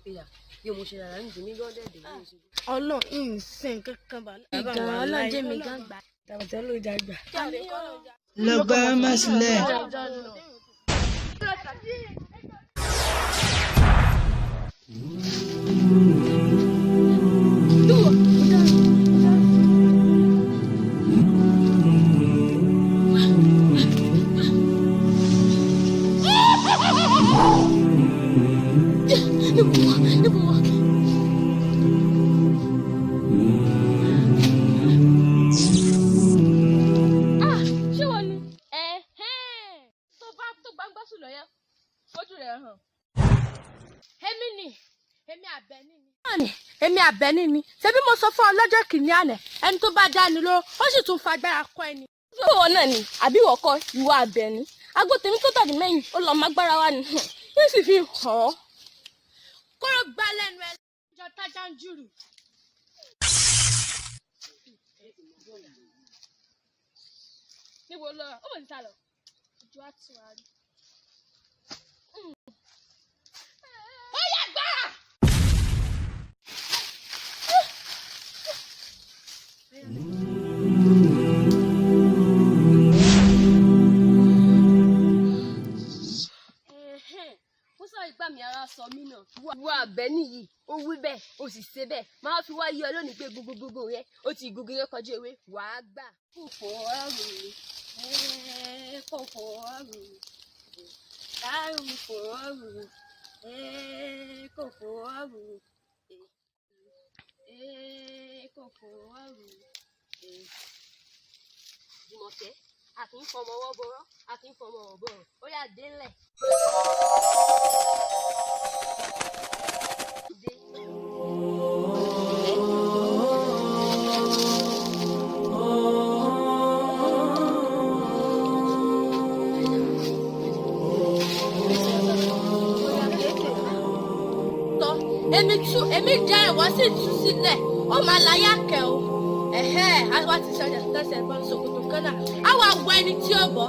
pé yà bí mo ṣe rárá nídìí mi gọ́dẹ̀dẹ̀ yóò ṣe. Ọlọ́run ìsìn kankan bá ìgbà ọlọ́jẹ́ mi gan gbà. tàbátẹ́ ló já gbà. lọ bá má sílẹ̀. Èmi Àbẹ̀ní ni ṣebí mo sọ fún ọ lọ́jọ́ kìíní àná ẹni tó bá dáni lóró ó sì tún fagbára kọ ẹni. ìwọ náà ni àbí ìwọ kọ́ ìwọ Àbẹ̀ní agbó tèmi tó tàdí mẹ́yìn ó lọ mágbára wa ni yóò sì fi hàn ọ́. kóró gbá lẹ́nu ẹ lọ́jọ́ tájà ń jùrù. níbo lọ ó mọ̀ ní sálọ ojú á tún wa rí. ó yá gbára. mo sọ ìgbà mi ara sọ mí náà wo Àbẹ̀ní yìí ó wí bẹ́ẹ̀ ó sì ṣe bẹ́ẹ̀ máa fi wá yí ọ lónìí pé gbogbo rẹ ó ti gògì rẹ kọjá ewé wàá gbà. kòkò ọrùn kòkò ọrùn láàrún kò ọrùn kòkò ọrùn kòkò ọrùn. Jùmọ̀kẹ́ a kì í fọmọ ọwọ́ bọ̀rọ̀ a kì í fọmọ ọ̀bọ̀ ó yà délẹ̀. èmi jẹ́ ìwọ sì tú sílẹ̀ ó máa láyà kẹ́ o àwa ti sọjà tẹsẹ̀ bọ́ ṣòkòtò kan náà àwa wọ ẹni tí ó bọ̀.